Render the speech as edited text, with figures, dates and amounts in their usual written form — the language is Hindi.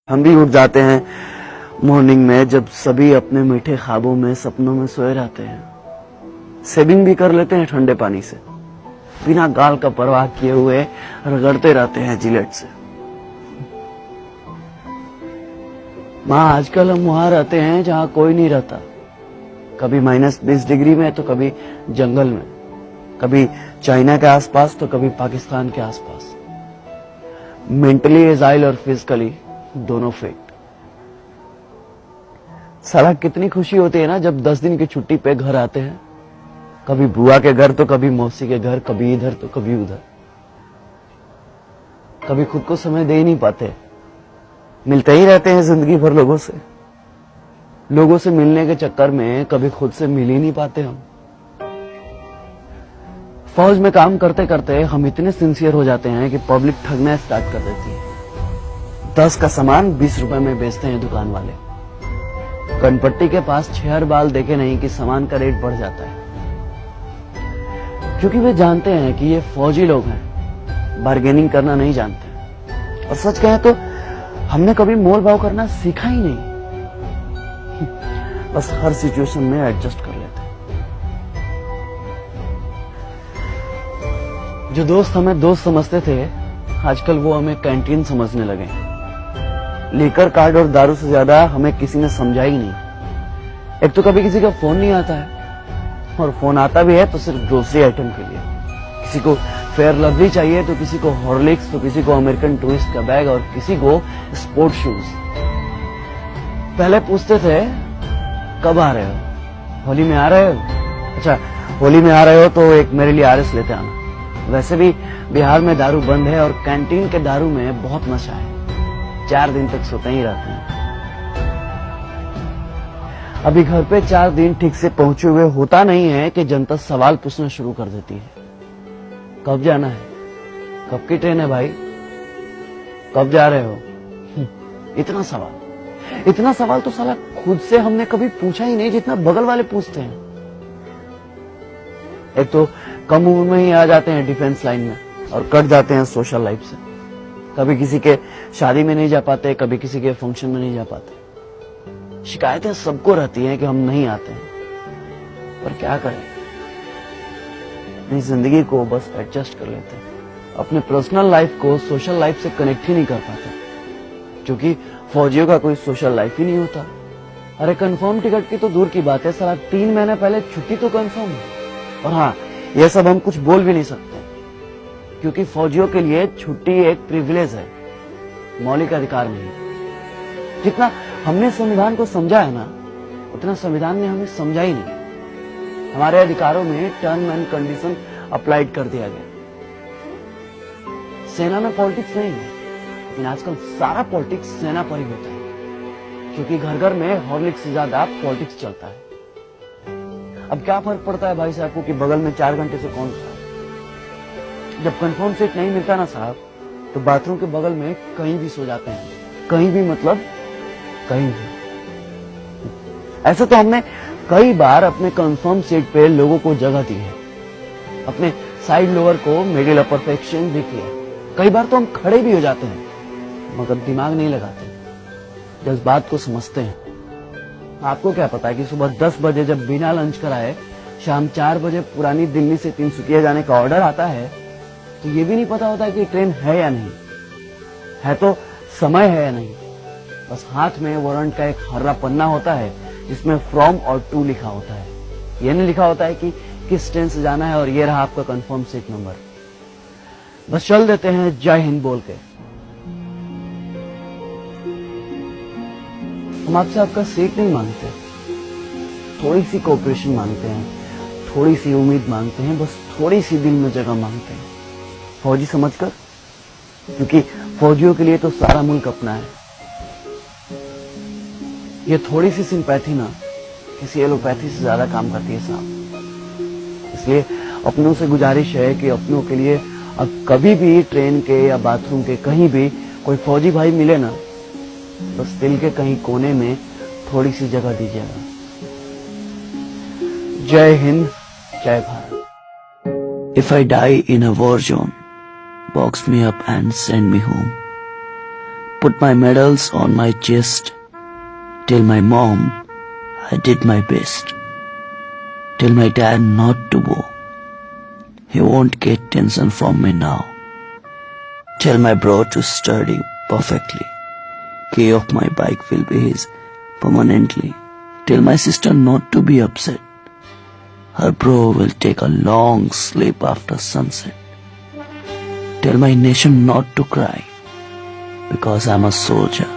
हम भी उठ जाते हैं मॉर्निंग में जब सभी अपने मीठे ख्वाबों में सपनों में सोए रहते हैं। सेविंग भी कर लेते हैं ठंडे पानी से, बिना गाल का परवाह किए हुए रगड़ते रहते हैं जिलेट से। माँ आजकल हम वहां रहते हैं जहां कोई नहीं रहता, कभी -20 डिग्री में तो कभी जंगल में, कभी चाइना के आसपास तो कभी पाकिस्तान के आसपास। मेंटली एजाइल और फिजिकली दोनों फेट। साला कितनी खुशी होती है ना जब 10 दिन की छुट्टी पे घर आते हैं, कभी बुआ के घर तो कभी मौसी के घर, कभी इधर तो कभी उधर। कभी खुद को समय दे ही नहीं पाते, मिलते ही रहते हैं जिंदगी भर लोगों से। लोगों से मिलने के चक्कर में कभी खुद से मिल ही नहीं पाते हम। फौज में काम करते करते हम इतने सिंसियर हो जाते हैं कि पब्लिक ठगना स्टार्ट कर देती है। 10 का सामान 20 रुपए में बेचते हैं दुकान वाले। कनपट्टी के पास 6 बाल देखे नहीं कि सामान का रेट बढ़ जाता है, क्योंकि वे जानते हैं कि ये फौजी लोग हैं, बार्गेनिंग करना नहीं जानते। और सच कहें तो हमने कभी मोल भाव करना सीखा ही नहीं, बस हर सिचुएशन में एडजस्ट कर लेते हैं। जो दोस्त हमें दोस्त समझते थे, आजकल वो हमें कैंटीन समझने लगे हैं। लेकर कार्ड और दारू से ज्यादा हमें किसी ने समझा ही नहीं। एक तो कभी किसी का फोन नहीं आता है, और फोन आता भी है तो सिर्फ ग्रोसरी आइटम के लिए। किसी को फेयर लवली चाहिए तो किसी को हॉर्लिक्स, तो किसी को अमेरिकन टूरिस्ट का बैग और किसी को स्पोर्ट शूज। पहले पूछते थे कब आ रहे हो, होली में आ रहे हो? अच्छा होली में आ रहे हो तो एक मेरे लिए आरएस लेते आना। वैसे भी बिहार में दारू बंद है और कैंटीन के दारू में बहुत नशा है, 4 दिन तक सोते ही रहते हैं। अभी घर पे 4 दिन ठीक से पहुंचे हुए होता नहीं है कि जनता सवाल पूछना शुरू कर देती है। कब जाना है? कब की ट्रेन है भाई? कब जा रहे हो? इतना सवाल तो साला खुद से हमने कभी पूछा ही नहीं जितना बगल वाले पूछते हैं। एक तो कम उम्र में ही आ जाते हैं डिफेंस लाइन में और कट जाते हैं सोशल लाइफ से। कभी किसी के शादी में नहीं जा पाते, कभी किसी के फंक्शन में नहीं जा पाते। शिकायतें सबको रहती हैं कि हम नहीं आते हैं, पर क्या करें, अपनी जिंदगी को बस एडजस्ट कर लेते हैं। अपने पर्सनल लाइफ को सोशल लाइफ से कनेक्ट ही नहीं कर पाते, क्योंकि फौजियों का कोई सोशल लाइफ ही नहीं होता। अरे कंफर्म टिकट की तो दूर की बात है, साला 3 महीने पहले छुट्टी तो कंफर्म है। और हाँ, यह सब हम कुछ बोल भी नहीं सकते, क्योंकि फौजियों के लिए छुट्टी एक प्रिविलेज है, मौलिक अधिकार नहीं। जितना हमने संविधान को समझा है ना, उतना संविधान ने हमें समझा ही नहीं। हमारे अधिकारों में टर्म एंड कंडीशन अप्लाइड कर दिया गया। सेना में पॉलिटिक्स नहीं है, लेकिन आजकल सारा पॉलिटिक्स सेना पर ही होता है, क्योंकि घर घर में हॉर्लिक्स से ज्यादा पॉलिटिक्स चलता है। अब क्या फर्क पड़ता है भाई साहब को कि बगल में 4 घंटे से कौन था? जब कंफर्म सीट नहीं मिलता ना साहब, तो बाथरूम के बगल में कहीं भी सो जाते हैं। कहीं भी मतलब कहीं भी। ऐसे तो हमने कई बार अपने कंफर्म सीट पे लोगों को जगह दी है, अपने साइड लोअर को मिडिल अपर पे एक्सचेंज भी किया। कई बार तो हम खड़े भी हो जाते हैं, मगर दिमाग नहीं लगाते, जज्बात को समझते हैं। आपको क्या पता है कि सुबह 10 बजे जब बिना लंच कराए शाम 4 बजे पुरानी दिल्ली से तिनसुकिया जाने का ऑर्डर आता है, तो ये भी नहीं पता होता कि ट्रेन है या नहीं है, तो समय है या नहीं। बस हाथ में वारंट का एक हर्रा पन्ना होता है जिसमें फ्रॉम और टू लिखा होता है। ये नहीं लिखा होता है कि किस ट्रेन से जाना है और ये रहा आपका कंफर्म सीट नंबर। बस चल देते हैं जय हिंद बोल के। हम आपसे आपका सीट नहीं मांगते, थोड़ी सी कोऑपरेशन मांगते हैं, थोड़ी सी उम्मीद मांगते हैं, बस थोड़ी सी दिल में जगह मांगते हैं, फौजी समझकर। क्योंकि फौजियों के लिए तो सारा मुल्क अपना है। ये थोड़ी सी सिंपैथी ना किसी एलोपैथी से ज्यादा काम करती है साहब। इसलिए अपनों से गुजारिश है कि अपनों के लिए अब कभी भी ट्रेन के या बाथरूम के कहीं भी कोई फौजी भाई मिले ना, बस दिल के कहीं कोने में थोड़ी सी जगह दीजिएगा। जय हिंद, जय Bharat. If I die in a war zone, box me up and send me home. Put my medals on my chest. Tell my mom I did my best. Tell my dad not to go. He won't get tension from me now. Tell my bro to study perfectly. Key of my bike will be his permanently. Tell my sister not to be upset. Her bro will take a long sleep after sunset. Tell my nation not to cry, because I'm a soldier